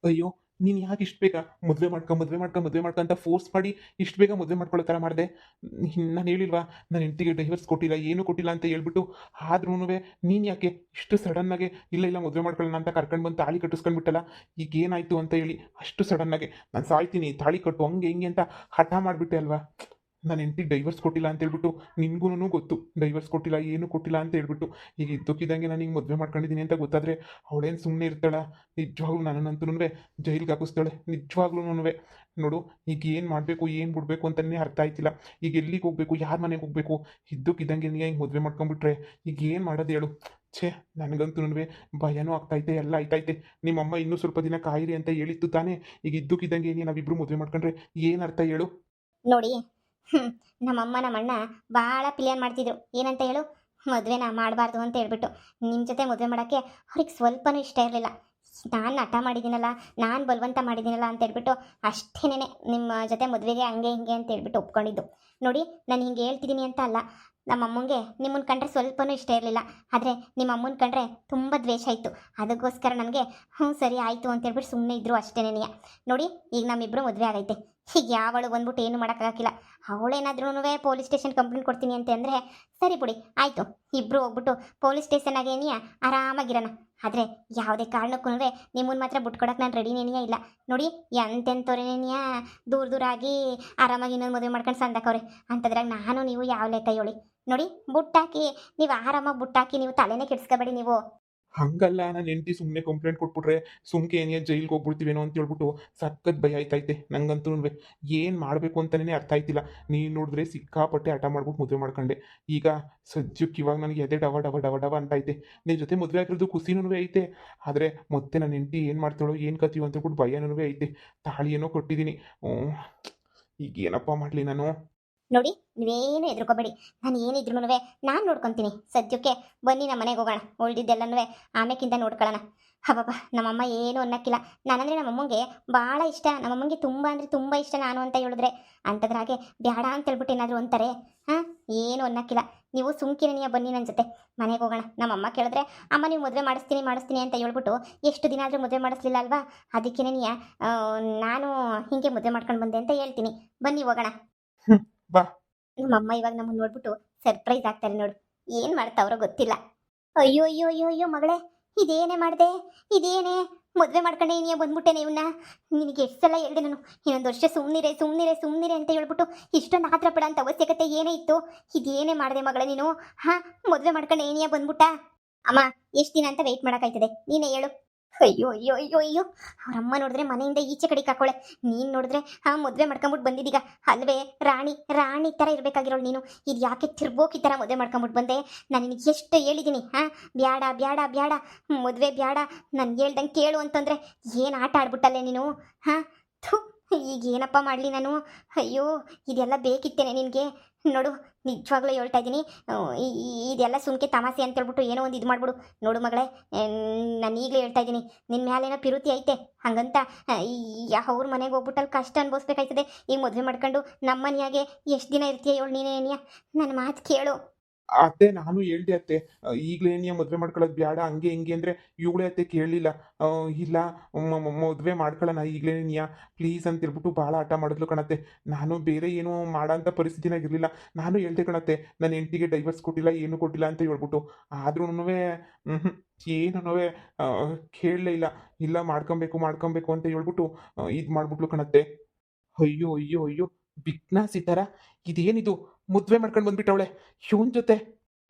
ಅಯ್ಯೋ! ನೀನು ಯಾಕೆ ಇಷ್ಟು ಬೇಗ ಮದುವೆ ಮಾಡ್ಕೊ ಅಂತ ಫೋರ್ಸ್ ಮಾಡಿ ಇಷ್ಟು ಬೇಗ ಮದುವೆ ಮಾಡ್ಕೊಳ್ಳೋ ಥರ ಮಾಡಿದೆ? ನಾನು ಹೇಳಿಲ್ವಾ ನನ್ನ ಹೆಂಡತಿಗೆ ಡೈವರ್ಸ್ ಕೊಟ್ಟಿಲ್ಲ, ಏನೂ ಕೊಟ್ಟಿಲ್ಲ ಅಂತ ಹೇಳ್ಬಿಟ್ಟು. ಆದ್ರೂನುವೆ ನೀನು ಯಾಕೆ ಇಷ್ಟು ಸಡನ್ನಾಗಿ ಇಲ್ಲ, ಇಲ್ಲ ಮದುವೆ ಮಾಡ್ಕೊಳ್ಳೋಣ ಅಂತ ಕರ್ಕೊಂಡು ಬಂದು ತಾಳಿ ಕಟ್ಟಿಸ್ಕೊಂಡ್ಬಿಟ್ಟಲ್ಲ? ಈಗೇನಾಯಿತು ಅಂತ ಹೇಳಿ ಅಷ್ಟು ಸಡನ್ನಾಗಿ ನಾನು ಸಾಯ್ತೀನಿ, ತಾಳಿ ಕಟ್ಟು ಹಂಗೆ ಹಿಂಗೆ ಅಂತ ಹಠ ಮಾಡಿಬಿಟ್ಟೆ ಅಲ್ವಾ? ನನ್ನ ಹೆಂಡತಿಗೆ ಡೈವರ್ಸ್ ಕೊಟ್ಟಿಲ್ಲ ಅಂತ ಹೇಳ್ಬಿಟ್ಟು ನಿನ್ಗೂನು ಗೊತ್ತು, ಡೈವರ್ಸ್ ಕೊಟ್ಟಿಲ್ಲ, ಏನೂ ಕೊಟ್ಟಿಲ್ಲ ಅಂತ ಹೇಳ್ಬಿಟ್ಟು. ಈಗ ಇದ್ದಕ್ಕಿದ್ದಂಗೆ ನಾನು ಈಗ ಮದುವೆ ಮಾಡ್ಕೊಂಡಿದ್ದೀನಿ ಅಂತ ಗೊತ್ತಾದರೆ ಅವಳೇನು ಸುಮ್ಮನೆ ಇರ್ತಾಳ? ನಿಜವಾಗ್ಲೂ ನನ್ನನ್ನಂತೂನುವೆ ಜೈಲಿಗೆ ಹಾಕಿಸ್ತಾಳೆ ನಿಜವಾಗ್ಲೂನುವೆ. ನೋಡು, ಈಗ ಏನು ಮಾಡಬೇಕು ಏನು ಬಿಡಬೇಕು ಅಂತಲೇ ಅರ್ಥ ಆಯ್ತಿಲ್ಲ. ಈಗ ಎಲ್ಲಿಗೆ ಹೋಗಬೇಕು, ಯಾರ ಮನೆಗೆ ಹೋಗಬೇಕು? ಇದ್ದಕ್ಕಿದ್ದಂಗೆ ನೀ ಹಿಂಗೆ ಮದುವೆ ಮಾಡ್ಕೊಂಡ್ಬಿಟ್ರೆ ಈಗ ಏನು ಮಾಡೋದು ಹೇಳು? ಛೇ! ನನಗಂತೂನುವೆ ಭಯನೂ ಆಗ್ತೈತೆ, ಎಲ್ಲ ಆಯ್ತೈತೆ. ನಿಮ್ಮಮ್ಮ ಇನ್ನೂ ಸ್ವಲ್ಪ ದಿನ ಕಾಯಿರಿ ಅಂತ ಹೇಳಿತ್ತು ತಾನೇ? ಈಗ ಇದ್ದಕ್ಕಿದ್ದಂಗೆ ನಾವಿಬ್ಬರು ಮದುವೆ ಮಾಡ್ಕೊಂಡ್ರೆ ಏನು ಅರ್ಥ ಹೇಳು? ನೋಡಿ, ಹ್ಞೂ, ನಮ್ಮಮ್ಮ ನಮ್ಮಣ್ಣ ಭಾಳ ಪ್ಲ್ಯಾನ್ ಮಾಡ್ತಿದ್ರು. ಏನಂತ ಹೇಳು? ಮದುವೆನ ಮಾಡಬಾರ್ದು ಅಂತ ಹೇಳ್ಬಿಟ್ಟು. ನಿಮ್ಮ ಜೊತೆ ಮದುವೆ ಮಾಡೋಕ್ಕೆ ಅವ್ರಿಗೆ ಸ್ವಲ್ಪನೂ ಇಷ್ಟ ಇರಲಿಲ್ಲ. ನಾನು ಹಠ ಮಾಡಿದ್ದೀನಲ್ಲ, ನಾನು ಬಲವಂತ ಮಾಡಿದ್ದೀನಲ್ಲ ಅಂತ ಹೇಳ್ಬಿಟ್ಟು ಅಷ್ಟೇನೆ ನಿಮ್ಮ ಜೊತೆ ಮದುವೆಗೆ ಹಂಗೆ ಹಿಂಗೆ ಅಂತ ಹೇಳ್ಬಿಟ್ಟು ಒಪ್ಕೊಂಡಿದ್ದು. ನೋಡಿ, ನಾನು ಹಿಂಗೆ ಹೇಳ್ತಿದ್ದೀನಿ ಅಂತ ಅಲ್ಲ, ನಮ್ಮ ಅಮ್ಮಂಗೆ ನಿಮ್ಮನ್ನ ಕಂಡ್ರೆ ಸ್ವಲ್ಪನೂ ಇಷ್ಟ ಇರಲಿಲ್ಲ. ಆದರೆ ನಿಮ್ಮ ಅಮ್ಮನ ಕಂಡ್ರೆ ತುಂಬ ದ್ವೇಷ ಇತ್ತು. ಅದಕ್ಕೋಸ್ಕರ ನನಗೆ ಹ್ಞೂ ಸರಿ ಆಯಿತು ಅಂತ ಹೇಳ್ಬಿಟ್ಟು ಸುಮ್ಮನೆ ಇದ್ದರು ಅಷ್ಟೇನೆ. ನೋಡಿ, ಈಗ ನಮ್ಮಿಬ್ಬರು ಮದುವೆ ಆಗೈತೆ. ಈಗ ಯಾವಳು ಬಂದ್ಬಿಟ್ಟು ಏನು ಮಾಡೋಕ್ಕಾಗಿಲ್ಲ. ಅವಳೇನಾದ್ರೂ ಪೊಲೀಸ್ ಸ್ಟೇಷನ್ ಕಂಪ್ಲೇಂಟ್ ಕೊಡ್ತೀನಿ ಅಂತ ಅಂದರೆ ಸರಿ ಬಿಡಿ, ಆಯಿತು, ಇಬ್ಬರು ಹೋಗ್ಬಿಟ್ಟು ಪೊಲೀಸ್ ಸ್ಟೇಷನ್ನಾಗೇನಿಯ ಆರಾಮಾಗಿರೋಣ. ಆದರೆ ಯಾವುದೇ ಕಾರಣಕ್ಕೂ ನಿಮ್ಮನ್ನ ಮಾತ್ರ ಬಿಟ್ಕೊಡಕ್ಕೆ ನಾನು ರೆಡಿನೇನಿಯ ಇಲ್ಲ. ನೋಡಿ, ಎಂತೆಂಥವ್ರೇನಿಯ ದೂರ ದೂರ ಆಗಿ ಆರಾಮಾಗಿ ಇನ್ನೊಂದು ಮದುವೆ ಮಾಡ್ಕೊಂಡು ಸಂದಕವ್ರೆ ಅಂಥದ್ರಾಗ ನಾನು ನೀವು ಯಾವ ಲೆಕ್ಕ ಹೇಳಿ? ನೋಡಿ, ಬುಟ್ಟಾಕಿ ನೀವು ಆರಾಮಾಗಿ ಬುಟ್ಟಾಕಿ, ನೀವು ತಲೆನೇ ಕೆಡಿಸ್ಕೋಬೇಡಿ ನೀವು. ಹಂಗಲ್ಲ, ನನ್ನ ಹೆಂಡತಿ ಸುಮ್ಮನೆ ಕಂಪ್ಲೇಂಟ್ ಕೊಟ್ಬಿಟ್ರೆ ಸುಮ್ಕೆ ಏನೇ ಜೈಲ್ಗೆ ಹೋಗ್ಬಿಡ್ತೀವೇನೋ ಅಂತ ಹೇಳ್ಬಿಟ್ಟು ಸಖತ್ ಭಯ ಆಯ್ತೈತೆ ನಂಗಂತೂ. ಏನು ಮಾಡಬೇಕು ಅಂತಲೇ ಅರ್ಥ ಆಯ್ತಿಲ್ಲ. ನೀನು ನೋಡಿದ್ರೆ ಸಿಕ್ಕಾಪಟ್ಟೆ ಹಠ ಮಾಡ್ಬಿಟ್ಟು ಮದುವೆ ಮಾಡ್ಕೊಂಡೆ. ಈಗ ಸದ್ಯಕ್ಕೆ ಇವಾಗ ನನಗೆ ಎದೆ ಡವ ಡವ ಡವ ಡವ ಅಂತ ಐತೆ. ನಿನ್ನ ಜೊತೆ ಮದುವೆ ಆಗಿರೋದು ಖುಷಿನೂ ಐತೆ. ಆದರೆ ಮತ್ತೆ ನನ್ನ ಹೆಂಡತಿ ಏನು ಮಾಡ್ತಾಳೋ ಏನು ಕತೀವೋ ಅಂತ ಹೇಳ್ಬಿಟ್ಟು ಭಯನೂ ಐತೆ. ತಾಳಿ ಏನೋ ಕೊಟ್ಟಿದ್ದೀನಿ. ಈಗ ಏನಪ್ಪ ಮಾಡಲಿ ನಾನು? ನೋಡಿ, ನೀವೇನು ಹೆದರ್ಕೋಬೇಡಿ. ನಾನು ಏನಿದ್ರು ನಾನು ನೋಡ್ಕೊತೀನಿ. ಸದ್ಯಕ್ಕೆ ಬನ್ನಿ ನಮ್ಮ ಮನೆಗೆ ಹೋಗೋಣ. ಉಳ್ದಿದ್ದೆಲ್ಲನೂ ಆಮೇಕಿಂದ ನೋಡ್ಕೊಳ್ಳೋಣ. ಹಬ್ಬಬ್ಬ, ನಮ್ಮಮ್ಮ ಏನು ಅನ್ನಕ್ಕಿಲ್ಲ. ನಾನಂದರೆ ನಮ್ಮಮ್ಮಂಗೆ ಭಾಳ ಇಷ್ಟ. ನಮ್ಮಮ್ಮಂಗೆ ತುಂಬ ಅಂದರೆ ತುಂಬ ಇಷ್ಟ ನಾನು ಅಂತ ಹೇಳಿದ್ರೆ. ಅಂಥದ್ರಾಗೆ ಬೇಡ ಅಂತ ಹೇಳ್ಬಿಟ್ಟು ಏನಾದರೂ ಅಂತಾರೆ? ಹಾಂ, ಏನು ಅನ್ನಕ್ಕಿಲ್ಲ. ನೀವು ಸುಮ್ಕಿರನಿಯ ಬನ್ನಿ ನನ್ನ ಜೊತೆ ಮನೆಗೆ ಹೋಗೋಣ. ನಮ್ಮಮ್ಮ ಕೇಳಿದ್ರೆ ಅಮ್ಮ ನೀವು ಮದುವೆ ಮಾಡಿಸ್ತೀನಿ ಮಾಡಿಸ್ತೀನಿ ಅಂತ ಹೇಳ್ಬಿಟ್ಟು ಎಷ್ಟು ದಿನ ಆದರೂ ಮದುವೆ ಮಾಡಿಸ್ಲಿಲ್ಲ ಅಲ್ವಾ? ಅದಕ್ಕೇನೆ ನಾನು ಹೀಗೆ ಮದುವೆ ಮಾಡ್ಕೊಂಡು ಬಂದೆ ಅಂತ ಹೇಳ್ತೀನಿ. ಬನ್ನಿ ಹೋಗೋಣ. ಬಾ. ನಮ್ಮಮ್ಮ ಇವಾಗ ನಮ್ಮನ್ನ ನೋಡ್ಬಿಟ್ಟು ಸರ್ಪ್ರೈಸ್ ಆಗ್ತಾರೆ ನೋಡು. ಏನು ಮಾಡ್ತಾವ್ರೋ ಗೊತ್ತಿಲ್ಲ. ಅಯ್ಯೋ ಅಯ್ಯೋ ಅಯ್ಯೋ ಅಯ್ಯೋ ಮಗಳೇ, ಇದೇನೇ ಮಾಡಿದೆ? ಇದೇನೇ ಮದುವೆ ಮಾಡ್ಕೊಂಡೆ ನೀನು ಬಂದ್ಬಿಟ್ಟೇನೆ ಇವನ್ನ? ನಿನಗೆ ಎಷ್ಟು ಸಲ ಹೇಳಿದೆ ನಾನು, ಇನ್ನೊಂದು ವರ್ಷ ಸುಮ್ಮನಿರೆ ಸುಮ್ಮನಿರೆ ಸುಮ್ಮನಿರೆ ಅಂತ ಹೇಳ್ಬಿಟ್ಟು. ಇಷ್ಟೊಂದು ಆತ್ರ ಪಡ ಅಂತ ಅವಶ್ಯಕತೆ ಏನೇ ಇತ್ತು? ಇದೇನೇ ಮಾಡಿದೆ ಮಗಳೇ ನೀನು? ಹಾಂ, ಮದುವೆ ಮಾಡ್ಕೊಂಡೆ ಏನಿಯ ಬಂದ್ಬಿಟ್ಟ? ಅಮ್ಮ, ಎಷ್ಟು ದಿನ ಅಂತ ವೆಯ್ಟ್ ಮಾಡೋಕ್ಕಾಯ್ತದೆ? ನೀನೇ ಹೇಳು. ಅಯ್ಯೋ ಅಯ್ಯೋ ಅಯ್ಯೋ ಅಯ್ಯೋ, ಅವರಮ್ಮ ನೋಡಿದ್ರೆ ಮನೆಯಿಂದ ಈಚೆ ಕಡೆಗೆ ಹಾಕೋಳೆ. ನೀನು ನೋಡಿದ್ರೆ ಮದುವೆ ಮಾಡ್ಕೊಂಬಿಟ್ಟು ಬಂದಿದ್ದೀಗ ಅಲ್ವೇ? ರಾಣಿ ರಾಣಿ ಥರ ಇರಬೇಕಾಗಿರೋಳು ನೀನು. ಇದು ಯಾಕೆ ತಿರ್ಬೋಕಿ ಥರ ಮದುವೆ ಮಾಡ್ಕೊಂಬಿಟ್ಟು ಬಂದೆ? ನಾನು ನಿನಗೆ ಎಷ್ಟು ಹೇಳಿದ್ದೀನಿ? ಬ್ಯಾಡ ಬ್ಯಾಡ ಬ್ಯಾಡ, ಮದುವೆ ಬ್ಯಾಡ, ನನ್ಗೆ ಹೇಳ್ದಂಗೆ ಕೇಳು ಅಂತಂದರೆ ಏನು ಆಟ ಆಡ್ಬಿಟ್ಟಲ್ಲೇ ನೀನು? ಹಾಂ, ಥು, ಈಗ ಏನಪ್ಪ ಮಾಡಲಿ ನಾನು? ಅಯ್ಯೋ, ಇದೆಲ್ಲ ಬೇಕಿತ್ತೇನೆ ನಿನಗೆ? ನೋಡು, ನಿಜವಾಗ್ಲೂ ಹೇಳ್ತಾ ಇದ್ದೀನಿ, ಇದೆಲ್ಲ ಸುಮ್ಕೆ ತಮಾಷೆ ಅಂತ ಹೇಳ್ಬಿಟ್ಟು ಏನೋ ಒಂದು ಇದು ಮಾಡ್ಬಿಡು. ನೋಡು ಮಗಳೇ, ನಾನು ಈಗಲೇ ಹೇಳ್ತಾ ಇದ್ದೀನಿ, ನಿನ್ನ ಮೇಲೇನೋ ಪಿರುತಿ ಐತೆ. ಹಂಗಂತ ಅವ್ರ ಮನೆಗೆ ಹೋಗ್ಬಿಟ್ಟು ಅಲ್ಲಿ ಕಷ್ಟ ಅನ್ಭವಿಸ್ಬೇಕಾಯ್ತದೆ. ಈಗ ಮದುವೆ ಮಾಡ್ಕೊಂಡು ನಮ್ಮ ಮನೆಯಾಗೆ ಎಷ್ಟು ದಿನ ಇರ್ತೀಯ ಹೇಳು ನೀನೇ? ಏನಿಯ ನನ್ನ ಮಾತು ಕೇಳು. ಅತ್ತೆ, ನಾನು ಹೇಳ್ದೆ ಅತ್ತೆ, ಈಗಲೇ ನೀ ಮದುವೆ ಮಾಡ್ಕೊಳ್ಳೋದು ಬೇಡ ಹಂಗೆ ಹಿಂಗೆ ಅಂದರೆ ಇವಳೇ ಅತ್ತೆ ಕೇಳಲಿಲ್ಲ. ಇಲ್ಲ, ಮದುವೆ ಮಾಡ್ಕೊಳ್ಳೋಣ ಈಗಲೇ ನೀಯ ಪ್ಲೀಸ್ ಅಂತ ಹೇಳ್ಬಿಟ್ಟು ಭಾಳ ಹಠ ಮಾಡಿದ್ಲು ಕಣತ್ತೆ. ನಾನು ಬೇರೆ ಏನೂ ಮಾಡೋಂಥ ಪರಿಸ್ಥಿತಿನಾಗ ಇರಲಿಲ್ಲ. ನಾನು ಹೇಳ್ದೆ ಕಣತ್ತೆ, ನನ್ನ ಹೆಂಡತಿಗೆ ಡೈವರ್ಸ್ ಕೊಟ್ಟಿಲ್ಲ, ಏನೂ ಕೊಟ್ಟಿಲ್ಲ ಅಂತ ಹೇಳ್ಬಿಟ್ಟು. ಆದ್ರೂ ಏನೂ ಕೇಳಲೇ ಇಲ್ಲ. ಇಲ್ಲ ಮಾಡ್ಕೊಬೇಕು ಅಂತ ಹೇಳ್ಬಿಟ್ಟು ಇದು ಮಾಡ್ಬಿಟ್ಲು ಕಣತ್ತೆ. ಅಯ್ಯೋ ಅಯ್ಯೋ ಅಯ್ಯೋ, ಬಿಗ್ನಾಸಿ ಥರ ಇದೇನಿದು? ಮದುವೆ ಮಾಡ್ಕೊಂಡು ಬಂದ್ಬಿಟ್ಟವಳೆ ಇವನ್ ಜೊತೆ.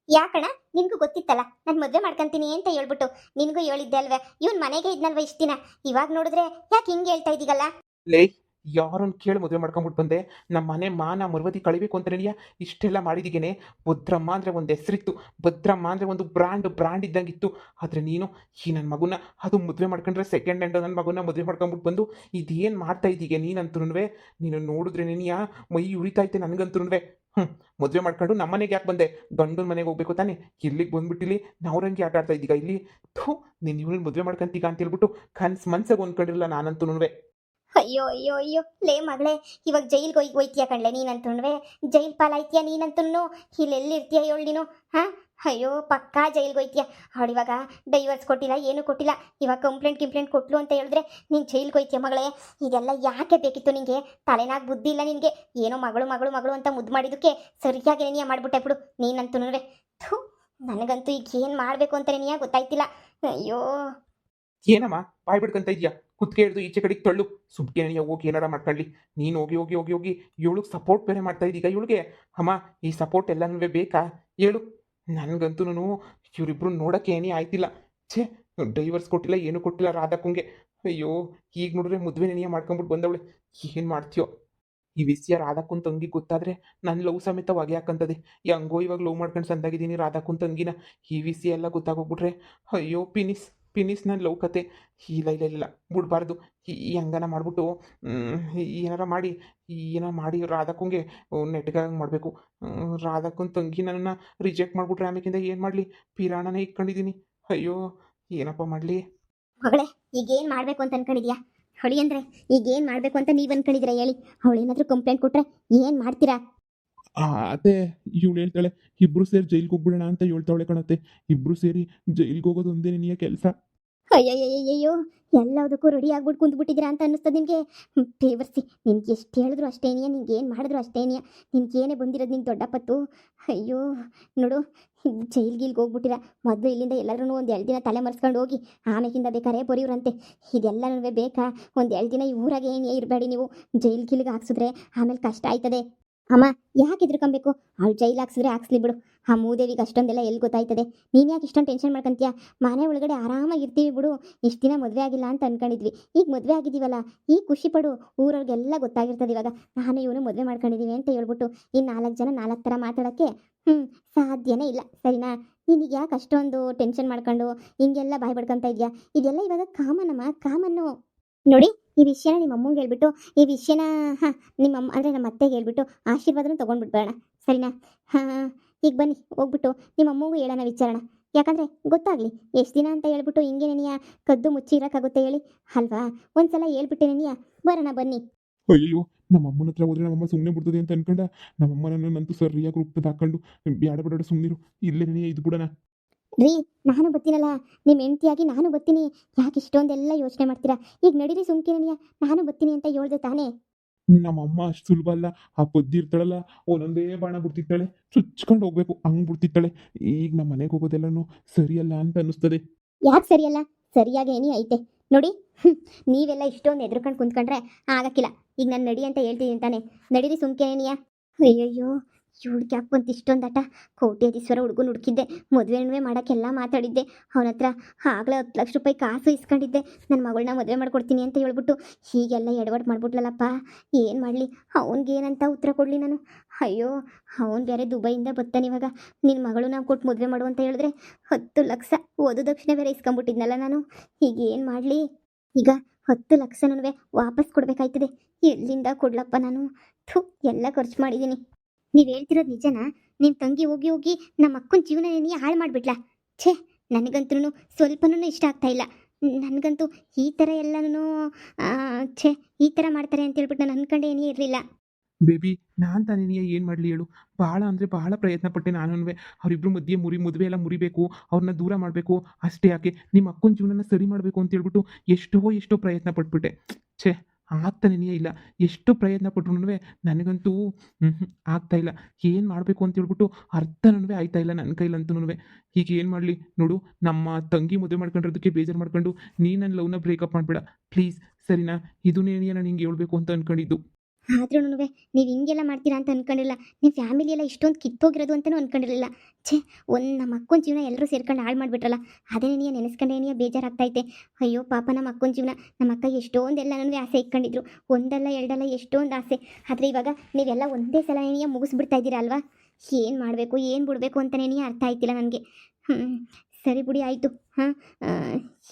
ಯಾಕಣ್ಣ, ನಿನಗೂ ಗೊತ್ತಿತ್ತಲ್ಲ ನಾನು ಮದುವೆ ಮಾಡ್ಕೊಂತೀನಿ ಅಂತ ಹೇಳ್ಬಿಟ್ಟು. ನಿನಗೂ ಹೇಳಿದ್ದೆ ಅಲ್ವೇ? ಇವನ್ ಮನೆಗೆ ಇದ್ನಲ್ವ ಇಷ್ಟು ದಿನ. ಇವಾಗ ನೋಡಿದ್ರೆ ಯಾಕೆ ಹಿಂಗೆ ಹೇಳ್ತಾ ಇದ್ದೀಗಲ್ಲ? ಲೇ, ಯಾರನ್ನು ಕೇಳಿ ಮದುವೆ ಮಾಡ್ಕೊಂಬಿಟ್ಟು ಬಂದೆ? ನಮ್ಮ ಮನೆ ಮಾನ ಮರ್ವದಿ ಕಳಿಬೇಕು ಅಂತ ನನಗೆ ಇಷ್ಟೆಲ್ಲ ಮಾಡಿದಿಗೇನೆ. ಭದ್ರಮ್ಮ ಅಂದರೆ ಒಂದು ಹೆಸರಿತ್ತು, ಭದ್ರಮ್ಮ ಅಂದರೆ ಒಂದು ಬ್ರ್ಯಾಂಡ್ ಇದ್ದಂಗಿತ್ತು. ಆದರೆ ನೀನು ಈ ನನ್ನ ಮಗುನ ಅದು ಮದುವೆ ಮಾಡ್ಕೊಂಡ್ರೆ ಸೆಕೆಂಡ್ ಹ್ಯಾಂಡ್ ನನ್ನ ಮಗುನ ಮದುವೆ ಮಾಡ್ಕೊಂಬಿಟ್ಟು ಬಂದು ಇದೇನು ಮಾಡ್ತಾ ಇದ್ದೀಗೆ ನೀನಂತೂ? ನೀನು ನೋಡಿದ್ರೆ ನೀನಿಯ ಮೈ ಉರಿತಾಯ್ತೆ ನನಗಂತೂ. ಮದುವೆ ಮಾಡ್ಕೊಂಡು ನಮ್ಮ ಮನೆಗೆ ಯಾಕೆ ಬಂದೆ? ಗಂಡನ ಮನೆಗೆ ಹೋಗ್ಬೇಕು ತಾನೆ? ಇಲ್ಲಿಗೆ ಬಂದ್ಬಿಟ್ಟಿಲ್ಲಿ ನಾವ್ರಂಗೆ ಆಟ ಆಡ್ತಾ ಇದ್ದೀಗ ಇಲ್ಲಿ? ಥೂ, ನೀನು ಇವ್ರನ್ನ ಮದುವೆ ಮಾಡ್ಕೊಂತೀಗ ಅಂತ ಹೇಳ್ಬಿಟ್ಟು ಮನ್ಸಾಗ ಹೊಂದ್ಕೊಂಡಿರಲ್ಲ ನಾನಂತೂ. ಅಯ್ಯೋ ಅಯ್ಯೋ ಅಯ್ಯೋ, ಲೇ ಮಗಳೇ, ಇವಾಗ ಜೈಲ್ಗೆ ಹೋಯ್ತೀಯ ಕಣ್ಲೆ ನೀನಂತೂ? ಜೈಲ್ ಪಾಲಾಯ್ತೀಯ ನೀನಂತೂ? ಇಲ್ಲಿ ಎಲ್ಲಿರ್ತೀಯ ಹೇಳು ನೀನು? ಹಾಂ, ಅಯ್ಯೋ ಪಕ್ಕಾ ಜೈಲ್ಗೆ ಹೋಯ್ತೀಯ. ಅವಳು ಇವಾಗ ಡೈವರ್ಸ್ ಕೊಟ್ಟಿಲ್ಲ, ಏನು ಕೊಟ್ಟಿಲ್ಲ. ಇವಾಗ ಕಂಪ್ಲೇಂಟ್ ಕೊಟ್ಲು ಅಂತ ಹೇಳಿದ್ರೆ ನೀನು ಜೈಲ್ಗೆ ಹೋಯ್ತೀಯ ಮಗಳೇ. ಇದೆಲ್ಲ ಯಾಕೆ ಬೇಕಿತ್ತು ನಿನಗೆ? ತಲೆನಾಗ ಬುದ್ಧಿ ಇಲ್ಲ ನಿನಗೆ. ಏನೋ ಮಗಳು ಅಂತ ಮುದ್ದು ಮಾಡಿದ್ದಕ್ಕೆ ಸರಿಯಾಗಿ ನೀನು ಮಾಡ್ಬಿಟ್ಟೆ ಬಿಡು ನೀನಂತೂ. ಥು, ನನಗಂತೂ ಈಗ ಏನು ಮಾಡಬೇಕು ಅಂತ ನೀನು ಗೊತ್ತಾಯ್ತಿಲ್ಲ. ಅಯ್ಯೋ ಏನಮ್ಮ ಬಾಯ್ ಬಿಡ್ಕಂತ ಇದೆಯಾ? ಕುತ್ಕೆ ಹಿಡ್ದು ಈಚೆ ಕಡೆಗೆ ತಳ್ಳು. ಸುಮ್ಕೆ ನೀನು ಹೋಗಿ ಏನಾರ ಮಾಡ್ಕೊಳ್ಳಿ. ನೀನು ಹೋಗಿ ಹೋಗಿ ಹೋಗಿ ಹೋಗಿ ಇವಳಿಗೆ ಸಪೋರ್ಟ್ ಬೇರೆ ಮಾಡ್ತಾ ಇದ್ದೀಗ. ಇವಳಿಗೆ ಅಮ್ಮ ಈ ಸಪೋರ್ಟ್ ಎಲ್ಲನೂ ಬೇಕಾ ಹೇಳು? ನನಗಂತೂ ಇವರಿಬ್ರು ನೋಡೋಕ್ಕೆ ಏನೇ ಆಯ್ತಿಲ್ಲ. ಛೇ, ಡೈವರ್ಸ್ ಕೊಟ್ಟಿಲ್ಲ, ಏನು ಕೊಟ್ಟಿಲ್ಲ ರಾಧಕ್ಕಂಗೆ. ಅಯ್ಯೋ, ಈಗ ನೋಡಿದ್ರೆ ಮದುವೆ ನೆನೆಯ ಮಾಡ್ಕೊಂಬಿಟ್ಟು ಬಂದವಳೆ. ಏನು ಮಾಡ್ತೀಯೋ? ಈ ವಿಷಯ ರಾಧಕ್ಕನ್ ತಂಗಿ ಗೊತ್ತಾದ್ರೆ ನನ್ನ ಲವ್ ಸಮೇತ ಹೊಗೆ ಹಾಕಂತದೆ. ಹೆಂಗೋ ಇವಾಗ ಲವ್ ಮಾಡ್ಕೊಂಡು ಸಂದಾಗಿದ್ದೀನಿ ರಾಧಕ್ಕನ್ ತಂಗಿನ. ಈ ವಿಷಯ ಎಲ್ಲ ಗೊತ್ತಾಗೋಗ್ಬಿಟ್ರೆ ಅಯ್ಯೋ ಪಿನಿಸ್ ನನ್ನ ಲವ್ ಕತೆ. ಇಲ್ಲ ಬಿಡ್ಬಾರ್ದು. ಹೆಂಗನ ಮಾಡ್ಬಿಟ್ಟು ಏನಾರ ಮಾಡಿ ರಾಧಕ್ಕಂಗೆ ನೆಟ್ಗಾಗಿ ಮಾಡಬೇಕು. ರಾಧಕ್ಕನ್ ತಂಗಿ ನನ್ನನ್ನು ರಿಜೆಕ್ಟ್ ಮಾಡಿಬಿಟ್ರೆ ಆಮೇಕಿಂದ ಏನು ಮಾಡಲಿ? ಪಿರಾಣನೇ ಇಟ್ಕೊಂಡಿದ್ದೀನಿ. ಅಯ್ಯೋ ಏನಪ್ಪ ಮಾಡಲಿ? ಮಗಳೇ, ಈಗೇನು ಮಾಡಬೇಕು ಅಂತ ಅನ್ಕೊಂಡಿದ್ಯಾ? ಹೊಳಿ ಅಂದರೆ ಈಗೇನು ಮಾಡಬೇಕು ಅಂತ ನೀವು ಅನ್ಕೊಂಡಿದ್ದೀರಾ ಹೇಳಿ? ಅವಳೇನಾದರೂ ಕಂಪ್ಲೇಂಟ್ ಕೊಟ್ಟರೆ ಏನು ಮಾಡ್ತೀರಾ? ಅದೇ ಇವಳು ಹೇಳ್ತಾಳೆ ಇಬ್ರು ಸೇರಿ ಜೈಲ್ಗೆ ಹೋಗ್ಬಿಡೋಣ ಅಂತ ಹೇಳ್ತಾವಳೆ ಕಣತ್ತೆ. ಇಬ್ರು ಸೇರಿ ಜೈಲ್ಗೆ ಹೋಗೋದು ಒಂದೇ ನಿನಗೆ ಕೆಲಸ. ಅಯ್ಯಯ್ಯಯ್ಯಯ್ಯೋ, ಎಲ್ಲದಕ್ಕೂ ರೆಡಿ ಆಗ್ಬಿಟ್ಟು ಕುಂತ್ಬಿಟ್ಟಿದ್ದೀರಾ ಅಂತ ಅನ್ನಿಸ್ತದೆ ನಿಮಗೆ. ಬೇವರ್ಸಿ, ನಿನ್ಗೆ ಎಷ್ಟು ಹೇಳಿದ್ರು ಅಷ್ಟೇನಿಯ, ನಿನ್ಗೆ ಏನು ಮಾಡಿದ್ರು ಅಷ್ಟೇನಿಯ. ನಿನ್ಗೇನೇ ಬಂದಿರೋದು ನಿನ್ನ ದೊಡ್ಡಪ್ಪತ್ತು. ಅಯ್ಯೋ ನೋಡು, ಜೈಲ್ಗಿಲ್ಗೆ ಹೋಗ್ಬಿಟ್ಟಿರ. ಮೊದಲು ಇಲ್ಲಿಂದ ಎಲ್ಲರೂ ಒಂದು 2 ದಿನ ತಲೆ ಮರೆಸ್ಕೊಂಡು ಹೋಗಿ ಆಮೇಕಿಂದ ಬೇಕಾರೆ ಬರೆಯುವ್ರಂತೆ. ಇದೆಲ್ಲನೂ ಬೇಕಾ? ಒಂದು 2 ದಿನ ಈ ಊರಾಗೆ ಏನೇ ಇರಬೇಡಿ ನೀವು. ಜೈಲ್ಗಿಲ್ಗೆ ಹಾಕ್ಸಿದ್ರೆ ಆಮೇಲೆ ಕಷ್ಟ ಆಯ್ತದೆ. ಅಮ್ಮ ಯಾಕೆ ಹೆದರ್ಕೊಬೇಕು? ಅವ್ಳು ಜೈಲ್ ಹಾಕ್ಸಿದ್ರೆ ಹಾಕ್ಸ್ಲಿ ಬಿಡು. ಆ ಮೂದೇವಿಗೆ ಅಷ್ಟೊಂದೆಲ್ಲ ಎಲ್ಲಿ ಗೊತ್ತಾಯ್ತದೆ? ನೀನು ಯಾಕೆ ಇಷ್ಟೊಂದು ಟೆನ್ಷನ್ ಮಾಡ್ಕೊಂತೀಯ? ಮನೆ ಒಳಗಡೆ ಆರಾಮಾಗಿ ಇರ್ತೀವಿ ಬಿಡು. ಇಷ್ಟು ದಿನ ಮದುವೆ ಆಗಿಲ್ಲ ಅಂತ ಅನ್ಕೊಂಡಿದ್ವಿ, ಈಗ ಮದುವೆ ಆಗಿದ್ದೀವಲ್ಲ, ಈಗ ಖುಷಿ ಪಡು. ಊರವ್ರಿಗೆಲ್ಲ ಗೊತ್ತಾಗಿರ್ತದೆ ಇವಾಗ ನಾನು ಇವನು ಮದುವೆ ಮಾಡ್ಕೊಂಡಿದ್ದೀವಿ ಅಂತ ಹೇಳ್ಬಿಟ್ಟು. ಇನ್ನು 4 ಜನ 4 ಥರ ಮಾತಾಡೋಕ್ಕೆ ಸಾಧ್ಯನೇ ಇಲ್ಲ, ಸರಿನಾ? ನಿನಗೆ ಯಾಕೆ ಅಷ್ಟೊಂದು ಟೆನ್ಷನ್ ಮಾಡ್ಕೊಂಡು ಹಿಂಗೆಲ್ಲ ಬಾಯ್ ಬಡ್ಕೊತಾ ಇದೆಯಾ? ಇದೆಲ್ಲ ಇವಾಗ ಕಾಮನ್ನು. ನೋಡಿ, ಈ ವಿಷಯನ ನಿಮ್ಮ ಅಮ್ಮಂಗೆ ಹೇಳ್ಬಿಟ್ಟು, ಈ ವಿಷಯನ ನಿಮ್ಮಮ್ಮ ಅಂದರೆ ನಮ್ಮ ಅತ್ತೆಗೆ ಹೇಳ್ಬಿಟ್ಟು ಆಶೀರ್ವಾದನೂ ತೊಗೊಂಡ್ಬಿಟ್ಬೇಡ, ಸರಿನಾ? ಈಗ ಬನ್ನಿ ಹೋಗ್ಬಿಟ್ಟು ನಿಮ್ಮ ಅಮ್ಮಗೂ ಹೇಳೋಣ ವಿಚಾರಣ. ಯಾಕಂದರೆ ಗೊತ್ತಾಗಲಿ. ಎಷ್ಟು ದಿನ ಅಂತ ಹೇಳ್ಬಿಟ್ಟು ಹಿಂಗೆ ನೆನೆಯ ಕದ್ದು ಮುಚ್ಚಿ ಇರೋಕ್ಕಾಗುತ್ತೆ ಹೇಳಿ? ಅಲ್ವಾ? ಒಂದ್ಸಲ ಹೇಳ್ಬಿಟ್ಟೆ ನೆನೆಯ ಬರೋಣ ಬನ್ನಿ. ಅಯ್ಯೋ, ನಮ್ಮ ಅಮ್ಮನ ಹತ್ರ ಹೋದ್ರೆ ನಮ್ಮಮ್ಮ ಸುಮ್ಮನೆ ಬಿಡ್ತದೆ ಅಂತ ಅನ್ಕೊಂಡ ನಮ್ಮಮ್ಮ ನನ್ನಂತೂ ಸರಿಯಾಗಿ ರೂಪದ ಹಾಕೊಂಡು ಬ್ಯಾಡ ಸುಮ್ಮನಿರು, ಇಲ್ಲೇ ನೆನೆಯ ಇದು ಬಿಡೋಣ. ರೀ, ನಾನು ಬರ್ತೀನಲ್ಲ, ನಿಮ್ಮ ಹೆಂಡ್ತಿಯಾಗಿ ನಾನು ಬರ್ತೀನಿ. ಯಾಕೆ ಇಷ್ಟೊಂದೆಲ್ಲ ಯೋಚನೆ ಮಾಡ್ತೀರಾ? ಈಗ ನಡೀರಿ ಸುಮ್ಕಿನೆಯ, ನಾನು ಬರ್ತೀನಿ ಅಂತ ಹೇಳ್ದೆ ತಾನೇ. ನಮ್ಮಮ್ಮ ಅಷ್ಟು ಸುಲಭ ಅಲ್ಲ. ಆ ಪದ್ದಿ ಇರ್ತಾಳಲ್ಲ, ಒಂದೊಂದೇ ಬಾಣ ಬಿಡ್ತಿತ್ತಾಳೆ, ಚುಚ್ಕೊಂಡು ಹೋಗ್ಬೇಕು ಹಂಗೆ ಬಿಡ್ತಿತ್ತಾಳೆ. ಈಗ ನಮ್ಮ ಮನೆಗೆ ಹೋಗೋದೆಲ್ಲನೂ ಸರಿಯಲ್ಲ ಅಂತ ಅನ್ನಿಸ್ತದೆ. ಯಾಕೆ ಸರಿಯಲ್ಲ? ಸರಿಯಾಗಿ ಏನೇ ಐತೆ ನೋಡಿ. ನೀವೆಲ್ಲ ಇಷ್ಟೊಂದು ಎದ್ರುಕೊಂಡು ಕುಂತ್ಕೊಂಡ್ರೆ ಆಗಕ್ಕಿಲ್ಲ. ಈಗ ನಾನು ನಡಿ ಅಂತ ಹೇಳ್ತಿದ್ದೀನಿ ತಾನೆ, ನಡೀರಿ ಸುಮ್ಕಿನೆಯ. ಅಯ್ಯಯ್ಯೋ, ಇವಳಿಗೆ ಯಾಕೆ ಬಂತು ಇಷ್ಟೊಂದು ಆಟ? ಕೋಟ್ಯಾಧೀಶ್ವರ ಹುಡುಗನ ಹುಡುಕಿದ್ದೆ, ಮದುವೆ ಮಾಡೋಕ್ಕೆಲ್ಲ ಮಾತಾಡಿದ್ದೆ. ಅವನ ಹತ್ರ ಆಗಲೇ 10 ಲಕ್ಷ ರೂಪಾಯಿ ಕಾಸು ಇಸ್ಕೊಂಡಿದ್ದೆ, ನನ್ನ ಮಗಳನ್ನ ಮದುವೆ ಮಾಡ್ಕೊಡ್ತೀನಿ ಅಂತ ಹೇಳ್ಬಿಟ್ಟು. ಹೀಗೆಲ್ಲ ಎಡವಟ್ಟು ಮಾಡ್ಬಿಟ್ಲಲ್ಲಪ್ಪ. ಏನು ಮಾಡಲಿ? ಅವನಿಗೇನಂತ ಉತ್ತರ ಕೊಡಲಿ ನಾನು? ಅಯ್ಯೋ, ಅವನು ಬೇರೆ ದುಬೈಯಿಂದ ಬರ್ತಾನೆ ಇವಾಗ. ನಿನ್ನ ಮಗಳು ನಾವು ಕೊಟ್ಟು ಮದುವೆ ಮಾಡು ಅಂತ ಹೇಳಿದ್ರೆ 10 ಲಕ್ಷ ಓದು ದಕ್ಷಿಣೆ ಬೇರೆ ಇಸ್ಕೊಂಬಿಟ್ಟಿದ್ನಲ್ಲ ನಾನು. ಈಗ ಏನು ಮಾಡಲಿ? ಈಗ 10 ಲಕ್ಷನೂ ವಾಪಸ್ ಕೊಡಬೇಕಾಯ್ತದೆ. ಎಲ್ಲಿಂದ ಕೊಡ್ಲಪ್ಪ ನಾನು? ಎಲ್ಲ ಖರ್ಚು ಮಾಡಿದ್ದೀನಿ. ನೀವು ಹೇಳ್ತಿರೋದು ನಿಜನಾ? ನಿಮ್ಮ ತಂಗಿ ಹೋಗಿ ಹೋಗಿ ನಮ್ಮ ಅಕ್ಕನ ಜೀವನ ನೀ ಹಾಳು ಮಾಡಿಬಿಟ್ಲಾ? ಛೇ, ನನಗಂತೂ ಸ್ವಲ್ಪನೂ ಇಷ್ಟ ಆಗ್ತಾ ಇಲ್ಲ. ನನಗಂತೂ ಈ ಥರ ಎಲ್ಲನೂ ಛೇ, ಈ ಥರ ಮಾಡ್ತಾರೆ ಅಂತ ಹೇಳ್ಬಿಟ್ಟು ನಾನು ಅಂದ್ಕೊಂಡೇ ಏನೇ ಇರಲಿಲ್ಲ. ಬೇಬಿ, ನಾನು ತಾನೇ ಏನು ಮಾಡಲಿ ಹೇಳು? ಭಾಳ ಅಂದರೆ ಭಾಳ ಪ್ರಯತ್ನ ಪಟ್ಟೆ ನಾನು. ಅವರಿಬ್ಬರು ಮಧ್ಯೆ ಮದುವೆ ಎಲ್ಲ ಮುರಿಬೇಕು, ಅವ್ರನ್ನ ದೂರ ಮಾಡಬೇಕು. ಅಷ್ಟೇ ಯಾಕೆ ನಿಮ್ಮ ಅಕ್ಕನ ಜೀವನನ ಸರಿ ಮಾಡಬೇಕು ಅಂತ ಹೇಳ್ಬಿಟ್ಟು ಎಷ್ಟೋ ಪ್ರಯತ್ನ ಪಟ್ಬಿಟ್ಟೆ. ಛೇ, ಆಗ್ತಾನೇ ಇಲ್ಲ. ಎಷ್ಟು ಪ್ರಯತ್ನ ಪಟ್ರು ನನಗಂತೂ ಆಗ್ತಾಯಿಲ್ಲ. ಏನು ಮಾಡಬೇಕು ಅಂತ ಹೇಳ್ಬಿಟ್ಟು ಅರ್ಥನೂ ಆಯ್ತಾ ಇಲ್ಲ ನನ್ನ ಕೈಲಂತೂ. ಈಗ ಏನು ಮಾಡಲಿ ನೋಡು? ನಮ್ಮ ತಂಗಿ ಮದುವೆ ಮಾಡ್ಕೊಂಡಿರೋದಕ್ಕೆ ಬೇಜಾರು ಮಾಡ್ಕೊಂಡು ನೀನು ನನ್ನ ಲವ್ನ ಬ್ರೇಕಪ್ ಮಾಡಬೇಡ ಪ್ಲೀಸ್, ಸರಿನಾ? ಇದು ನಾನು ಹಿಂಗೆ ಹೇಳ್ಬೇಕು ಅಂತ ಅಂದ್ಕೊಂಡಿದ್ದು. ಆದ್ರೂ ನೀವು ಹಿಂಗೆಲ್ಲ ಮಾಡ್ತೀರಾ ಅಂತ ಅಂದ್ಕೊಂಡಿಲ್ಲ. ನಿಮ್ಮ ಫ್ಯಾಮಿಲಿ ಎಲ್ಲ ಇಷ್ಟೊಂದು ಕಿತ್ತೋಗಿರೋದು ಅಂತಲೂ ಅಂದ್ಕೊಂಡಿರಲಿಲ್ಲ. ಛೇ, ನಮ್ಮ ಅಕ್ಕನ ಜೀವನ ಎಲ್ಲರೂ ಸೇರ್ಕೊಂಡು ಹಾಳು ಮಾಡಿಬಿಟ್ರಲ್ಲ, ಅದೇ ನೀನು ನೆನೆಸ್ಕೊಂಡೇನಿಯ ಬೇಜಾರಾಗ್ತೈತೆ. ಅಯ್ಯೋ ಪಾಪ, ನಮ್ಮ ಅಕ್ಕನ ಜೀವನ, ನಮ್ಮ ಅಕ್ಕ ಎಷ್ಟೊಂದೆಲ್ಲನೂ ಆಸೆ ಇಟ್ಕೊಂಡಿದ್ರು. ಒಂದಲ್ಲ ಎರಡಲ್ಲ ಎಷ್ಟೊಂದು ಆಸೆ. ಆದರೆ ಇವಾಗ ನೀವೆಲ್ಲ ಒಂದೇ ಸಲ ಏನಿಯ ಮುಗಿಸ್ಬಿಡ್ತಾ ಇದ್ದೀರಾ ಅಲ್ವಾ? ಏನು ಮಾಡಬೇಕು ಏನು ಬಿಡಬೇಕು ಅಂತಲೇ ಅರ್ಥ ಆಯ್ತಿಲ್ಲ ನನಗೆ. ಸರಿ ಬಿಡಿ, ಆಯಿತು.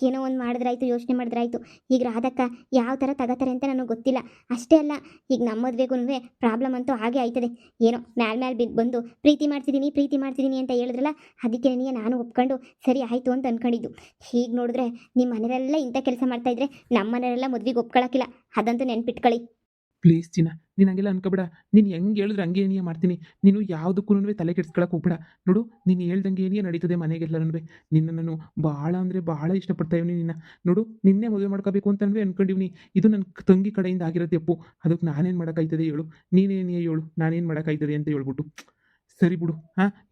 ಏನೋ ಒಂದು ಮಾಡಿದ್ರಾಯ್ತು, ಯೋಚನೆ ಮಾಡಿದ್ರಾಯ್ತು. ಈಗ ರಾಧಕ್ಕ ಯಾವ ಥರ ತಗೋತಾರೆ ಅಂತ ನನಗೆ ಗೊತ್ತಿಲ್ಲ. ಅಷ್ಟೇ ಅಲ್ಲ, ಈಗ ನಮ್ಮ ಮದುವೆಗೂ ಪ್ರಾಬ್ಲಮ್ ಅಂತೂ ಹಾಗೆ ಆಯ್ತದೆ. ಏನೋ ಮ್ಯಾಲ್ ಬಿದ್ದು ಬಂದು ಪ್ರೀತಿ ಮಾಡ್ತಿದ್ದೀನಿ ಅಂತ ಹೇಳಿದ್ರಲ್ಲ, ಅದಕ್ಕೆ ನನಗೆ ನಾನು ಒಪ್ಕೊಂಡು ಸರಿ ಆಯಿತು ಅಂತ ಅಂದ್ಕೊಂಡಿದ್ದು. ಹೀಗೆ ನೋಡಿದ್ರೆ ನಿಮ್ಮ ಮನೆಯವರೆಲ್ಲ ಇಂಥ ಕೆಲಸ ಮಾಡ್ತಾಯಿದ್ರೆ ನಮ್ಮ ಮನೆಯವರೆಲ್ಲ ಮದುವೆಗೆ ಒಪ್ಕೊಳ್ಳೋಕ್ಕಿಲ್ಲ, ಅದಂತೂ ನೆನ್ಪಿಟ್ಕೊಳ್ಳಿ. ಪ್ಲೀಸ್ ಚಿನ್ನ, ನೀನು ಹಂಗೆಲ್ಲ ಅನ್ಕೋಬೇಡ. ನೀನು ಹೆಂಗೆ ಹೇಳಿದ್ರೆ ಹಂಗೆ ಏನಿಯ ಮಾಡ್ತೀನಿ. ನೀನು ಯಾವುದಕ್ಕೂ ತಲೆ ಕೆಡ್ಸ್ಕೊಳಕ್ಕೆ ಹೋಗ್ಬೇಡ. ನೋಡು ನೀನು ಹೇಳ್ದಂಗೆ ಏನಿಯ ನಡೀತದೆ ಮನೆಗೆಲ್ಲನೂ. ನಿನ್ನ ನಾನು ಭಾಳ ಅಂದರೆ ಭಾಳ ಇಷ್ಟಪಡ್ತಾ ಇವ್ನಿ ನಿನ್ನ. ನೋಡು ನಿನ್ನೆ ಮದುವೆ ಮಾಡ್ಕೋಬೇಕು ಅಂತಂದ್ರೆ ಅನ್ಕೊಂಡಿವ್ನಿ. ಇದು ನನ್ನ ತಂಗಿ ಕಡೆಯಿಂದ ಆಗಿರೋ ತಪ್ಪು. ಅದಕ್ಕೆ ನಾನೇನು ಮಾಡೋಕ್ಕಾಯ್ತದೆ ಹೇಳು? ನೀನೇನಿಯ ಹೇಳು? ನಾನೇನು ಮಾಡೋಕ್ಕಾಯ್ತದೆ ಅಂತ ಹೇಳ್ಬಿಟ್ಟು. ಸರಿ ಬಿಡು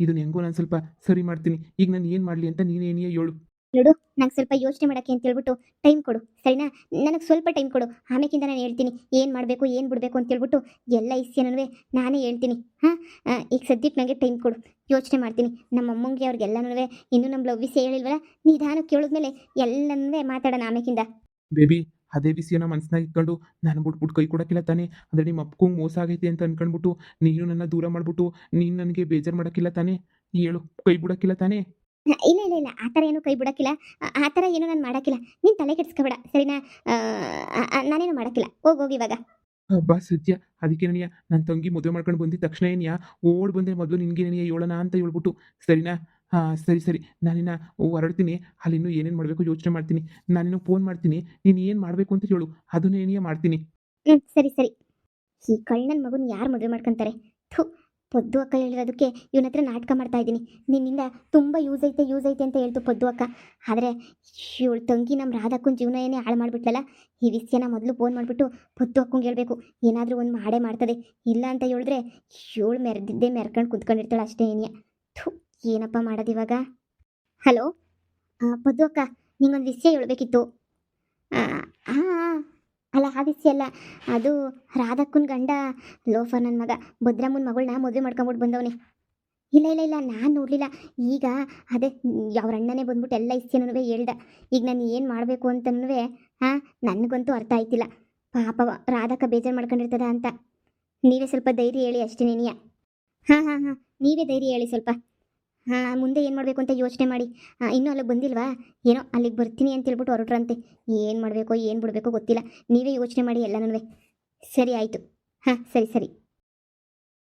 ಇದನ್ನ ಹೆಂಗೋ ನಾನು ಸ್ವಲ್ಪ ಸರಿ ಮಾಡ್ತೀನಿ. ಈಗ ನಾನು ಏನು ಮಾಡಲಿ ಅಂತ ನೀನೇನಿಯ ಹೇಳು? ನೋಡು, ನಂಗೆ ಸ್ವಲ್ಪ ಯೋಚನೆ ಮಾಡೋಕ್ಕೆ ಅಂತ ಹೇಳ್ಬಿಟ್ಟು ಟೈಮ್ ಕೊಡು, ಸರಿನಾ? ನನಗೆ ಸ್ವಲ್ಪ ಟೈಮ್ ಕೊಡು, ಆಮೇಕಿಂದ ನಾನು ಹೇಳ್ತೀನಿ ಏನು ಮಾಡಬೇಕು ಏನು ಬಿಡಬೇಕು ಅಂತೇಳ್ಬಿಟ್ಟು ಎಲ್ಲ ಇಸ್ಯನೂ ನಾನೇ ಹೇಳ್ತೀನಿ. ಈಗ ಸದ್ಯಕ್ಕೆ ನನಗೆ ಟೈಮ್ ಕೊಡು, ಯೋಚನೆ ಮಾಡ್ತೀನಿ. ನಮ್ಮ ಅಮ್ಮಂಗೆ ಅವ್ರಿಗೆಲ್ಲನೂ ಇನ್ನೂ ನಮ್ಮ ಲವ್ ವಿಷಯ ಹೇಳಿಲ್ವಲ್ಲ, ನಿಧಾನ ಕೇಳಿದ್ಮೇಲೆ ಎಲ್ಲನೂ ಮಾತಾಡೋಣ ಆಮೇಕಿಂದ. ಬೇಬಿ ಅದೇ ವಿಷಯನ ಮನಸ್ಸಿನಾಗ ಇಟ್ಕೊಂಡು ನಾನು ಬಿಟ್ಬಿಟ್ಟು ಕೈ ಕೊಡೋಕ್ಕಿಲ್ಲ ತಾನೇ. ಅಂದರೆ ನಿಮ್ಮ ಅಪ್ಪಂಗೆ ಮೋಸ ಆಗೈತೆ ಅಂತ ಅನ್ಕೊಂಡ್ಬಿಟ್ಟು ನೀನು ನನ್ನ ದೂರ ಮಾಡಿಬಿಟ್ಟು ನೀನು ನನಗೆ ಬೇಜಾರು ಮಾಡೋಕ್ಕಿಲ್ಲ ತಾನೇ? ಹೇಳು, ಕೈ ಬಿಡೋಕ್ಕಿಲ್ಲ ತಾನೇ? ಇಲ್ಲ ಇಲ್ಲ ಇಲ್ಲ, ಆ ಥರ ಏನೂ ಕೈ ಬಿಡೋಕ್ಕಿಲ್ಲ, ಆ ಥರ ಏನೂ ನಾನು ಮಾಡೋಕ್ಕಿಲ್ಲ. ನೀನು ತಲೆ ಕೆಡಿಸ್ಕೋಬೇಡ, ಸರಿನಾ? ನಾನೇನು ಮಾಡೋಕ್ಕಿಲ್ಲ, ಹೋಗಿ ಇವಾಗ. ಹಬ್ಬ ಸದ್ಯ ಅದಕ್ಕೆ ನನಗೆ ನನ್ನ ತಂಗಿ ಮದುವೆ ಮಾಡ್ಕೊಂಡು ಬಂದಿದ್ದ ತಕ್ಷಣ ಏನಿಯಾ ಓಡ್ ಬಂದೆ ಮೊದಲು ನಿನಗೆ ನನಗೆ ಹೇಳೋಣ ಅಂತ ಹೇಳ್ಬಿಟ್ಟು. ಸರಿನಾ? ಸರಿ ಸರಿ, ನಾನಿನ್ನ ಹೊರಡ್ತೀನಿ. ಅಲ್ಲಿನ್ನೂ ಏನೇನು ಮಾಡಬೇಕು ಯೋಚನೆ ಮಾಡ್ತೀನಿ. ನಾನಿನ್ನು ಫೋನ್ ಮಾಡ್ತೀನಿ. ನೀನು ಏನು ಮಾಡಬೇಕು ಅಂತ ಹೇಳು, ಅದನ್ನೇ ಏನಿಯಾ ಮಾಡ್ತೀನಿ. ಸರಿ ಸರಿ. ಈ ಕಳ್ಳನ ಮಗುನ ಯಾರು ಮದುವೆ ಮಾಡ್ಕೊಂತಾರೆ? ಥು, ಪೊದ್ದು ಅಕ್ಕ ಹೇಳಿರೋದಕ್ಕೆ ಇವನ ಹತ್ರ ನಾಟಕ ಮಾಡ್ತಾ ಇದ್ದೀನಿ. ನಿನ್ನಿಂದ ತುಂಬ ಯೂಸ್ ಐತೆ ಅಂತ ಹೇಳ್ತು ಪೊದ್ದು ಅಕ್ಕ. ಆದರೆ ಇವಳು ತಂಗಿ ನಮ್ಮ ರಾಧಕ್ಕನ ಜೀವನ ಏನೇ ಹಾಳು ಮಾಡಿಬಿಟ್ಲಲ್ಲ. ಈ ವಿಷಯನ ಮೊದಲು ಫೋನ್ ಮಾಡಿಬಿಟ್ಟು ಪೊದ್ದು ಅಕ್ಕಂಗೆ ಹೇಳ್ಬೇಕು. ಏನಾದರೂ ಒಂದು ಮಾಡೇ ಮಾಡ್ತದೆ. ಇಲ್ಲ ಅಂತ ಹೇಳಿದ್ರೆ ಇವಳು ಮೆರ್ಕೊಂಡು ಕುತ್ಕೊಂಡಿರ್ತಾಳೆ ಅಷ್ಟೇ ಏನಿಯ. ಥು, ಏನಪ್ಪ ಮಾಡೋದು ಇವಾಗ? ಹಲೋ ಪೊದ್ದು ಅಕ್ಕ, ನಿಂಗೊಂದು ವಿಷಯ ಹೇಳ್ಬೇಕಿತ್ತು. ಹಾಂ, ಅಲ್ಲ ಆ ವಿಷಯ ಅಲ್ಲ, ಅದು ರಾಧಕ್ಕನ ಗಂಡ ಲೋಫರ್ ನನ್ನ ಮಗ ಭದ್ರಮ್ಮನ ಮಗಳನ್ನ ಮದುವೆ ಮಾಡ್ಕೊಂಬಿಟ್ಟು ಬಂದವನೇ. ಇಲ್ಲ ಇಲ್ಲ ಇಲ್ಲ, ನಾನು ನೋಡಲಿಲ್ಲ. ಈಗ ಅದೇ ಅವ್ರ ಅಣ್ಣನೇ ಬಂದ್ಬಿಟ್ಟು ಎಲ್ಲ ಇಸ್ಯನೂ ಹೇಳ್ದ. ಈಗ ನಾನು ಏನು ಮಾಡಬೇಕು ಅಂತನೂ ನನಗಂತೂ ಅರ್ಥ ಆಯ್ತಿಲ್ಲ. ಪಾಪ ರಾಧಕ್ಕ ಬೇಜಾರು ಮಾಡ್ಕೊಂಡಿರ್ತದ ಅಂತ. ನೀವೇ ಸ್ವಲ್ಪ ಧೈರ್ಯ ಹೇಳಿ ಅಷ್ಟೇ ನೀನಿಯ. ಹಾಂ, ನೀವೇ ಧೈರ್ಯ ಹೇಳಿ ಸ್ವಲ್ಪ. ಮುಂದೆ ಏನು ಮಾಡಬೇಕು ಅಂತ ಯೋಚನೆ ಮಾಡಿ. ಇನ್ನೂ ಅಲ್ಲಿಗೆ ಬಂದಿಲ್ವಾ? ಏನೋ ಅಲ್ಲಿಗೆ ಬರ್ತೀನಿ ಅಂತ ಹೇಳ್ಬಿಟ್ಟು ಹೊರಟ್ರಂತೆ. ಏನು ಮಾಡಬೇಕೋ ಏನು ಬಿಡಬೇಕೋ ಗೊತ್ತಿಲ್ಲ. ನೀವೇ ಯೋಚನೆ ಮಾಡಿ ಎಲ್ಲನೂ. ಸರಿ ಆಯಿತು. ಸರಿ ಸರಿ.